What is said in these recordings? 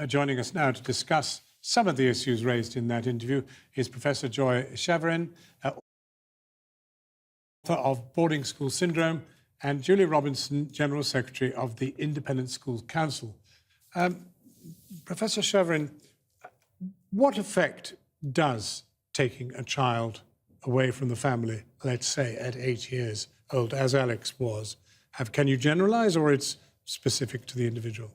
Joining us now to discuss some of the issues raised in that interview is Professor Joy Schaverien, author of Boarding School Syndrome, and Julie Robinson, General Secretary of the Independent Schools Council. Professor Schaverien, what effect does taking a child away from the family, let's say at 8 years old, as Alex was, have? Can you generalise, or it's specific to the individual?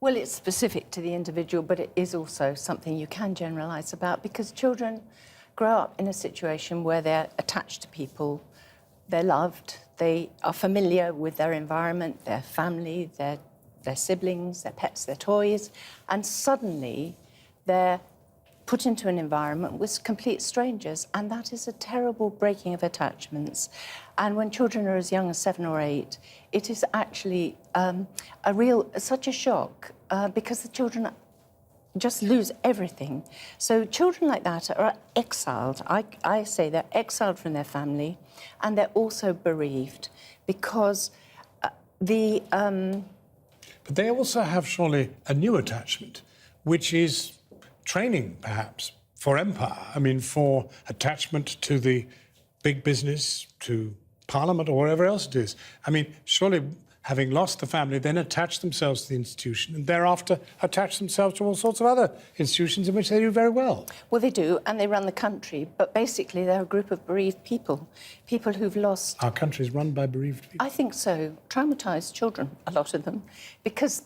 Well, it's specific to the individual, but it is also something you can generalise about, because children grow up in a situation where they're attached to people, they're loved, they are familiar with their environment, their family, their siblings, their pets, their toys, and suddenly they're put into an environment with complete strangers, and that is a terrible breaking of attachments. And when children are as young as 7 or 8, it is actually such a shock because the children just lose everything. So children like that are exiled. I say they're exiled from their family, and they're also bereaved because But they also have surely a new attachment, which is training, perhaps, for empire. I mean, for attachment to the big business, to Parliament, or wherever else it is. I mean, surely, having lost the family, then attach themselves to the institution, and thereafter attach themselves to all sorts of other institutions in which they do very well. Well, they do, and they run the country, but basically they're a group of bereaved people who've lost... Our country is run by bereaved people? I think so. Traumatised children, a lot of them, because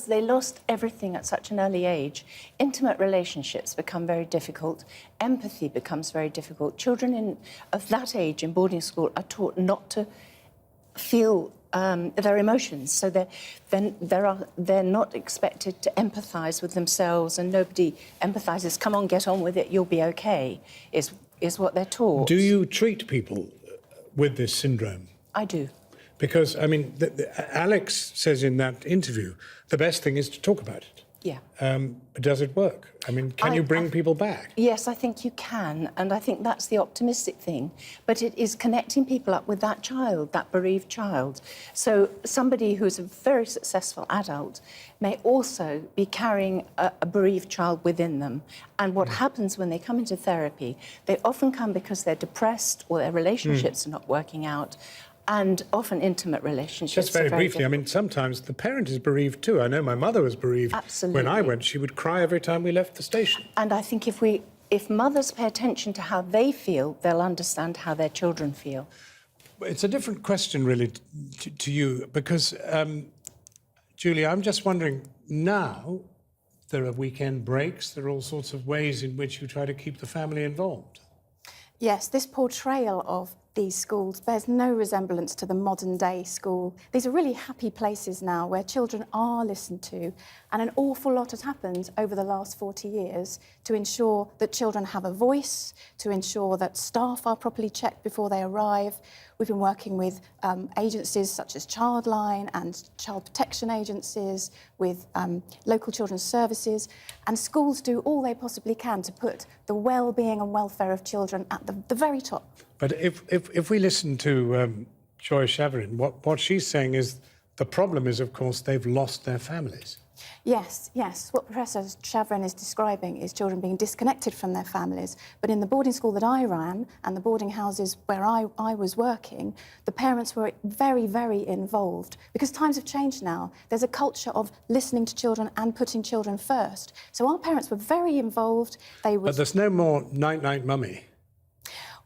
they lost everything at such an early age. Intimate relationships become very difficult. Empathy becomes very difficult. Children of that age in boarding school are taught not to feel their emotions, so they're not expected to empathise with themselves, and nobody empathises. Come on, get on with it, you'll be okay, is what they're taught. Do you treat people with this syndrome? I do. Because, I mean, Alex says in that interview, the best thing is to talk about it. Yeah. But does it work? I mean, can you bring people back? Yes, I think you can, and I think that's the optimistic thing. But it is connecting people up with that child, that bereaved child. So somebody who's a very successful adult may also be carrying a bereaved child within them. And what happens when they come into therapy, they often come because they're depressed or their relationships are not working out. And often intimate relationships. Just very briefly, difficult. I mean, sometimes the parent is bereaved too. I know my mother was bereaved. Absolutely. When I went, she would cry every time we left the station. And I think if mothers pay attention to how they feel, they'll understand how their children feel. It's a different question, really, to you, because, Julie, I'm just wondering, now there are weekend breaks, there are all sorts of ways in which you try to keep the family involved. Yes, this portrayal of these schools bears no resemblance to the modern-day school. These are really happy places now where children are listened to, and an awful lot has happened over the last 40 years to ensure that children have a voice, to ensure that staff are properly checked before they arrive. We've been working with agencies such as Childline and child protection agencies, with local children's services, and schools do all they possibly can to put the well-being and welfare of children at the very top. But if we listen to Joy Schaverien, what she's saying is the problem is, of course, they've lost their families. Yes, yes. What Professor Schaverien is describing is children being disconnected from their families. But in the boarding school that I ran and the boarding houses where I was working, the parents were very, very involved. Because times have changed now. There's a culture of listening to children and putting children first. So our parents were very involved. But there's no more night-night mummy.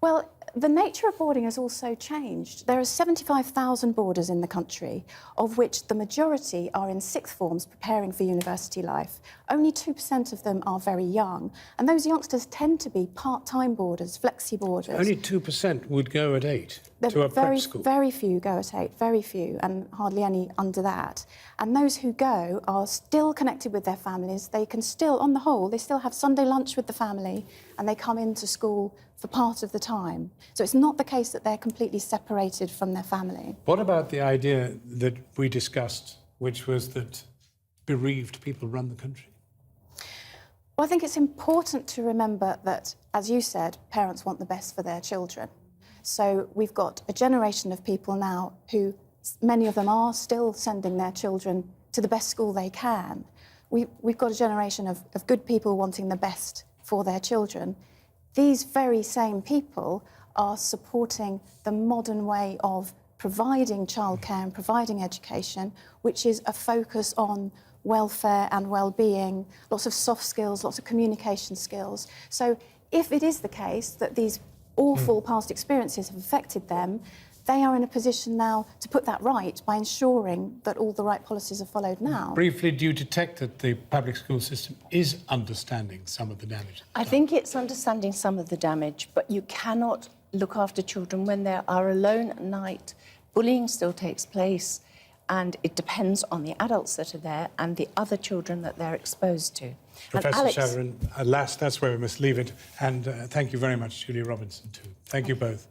Well, the nature of boarding has also changed. There are 75,000 boarders in the country, of which the majority are in sixth forms preparing for university life. Only 2% of them are very young, and those youngsters tend to be part-time boarders, flexi boarders. Only 2% would go at 8 to a prep school. Very few go at 8, very few, and hardly any under that. And those who go are still connected with their families. They can still, on the whole, they still have Sunday lunch with the family, and they come into school for part of the time. So it's not the case that they're completely separated from their family. What about the idea that we discussed, which was that bereaved people run the country? Well, I think it's important to remember that, as you said, parents want the best for their children. So we've got a generation of people now who, many of them are still sending their children to the best school they can. we've got a generation of good people wanting the best for their children. These very same people are supporting the modern way of providing childcare and providing education, which is a focus on welfare and well-being, lots of soft skills, lots of communication skills. So if it is the case that these awful past experiences have affected them, they are in a position now to put that right by ensuring that all the right policies are followed now. Briefly, do you detect that the public school system is understanding some of the damage? I think it's understanding some of the damage, but you cannot look after children when they are alone at night. Bullying still takes place, and it depends on the adults that are there and the other children that they're exposed to. Professor Schaverien, alas, that's where we must leave it. And thank you very much, Julia Robinson, too. Thank you both.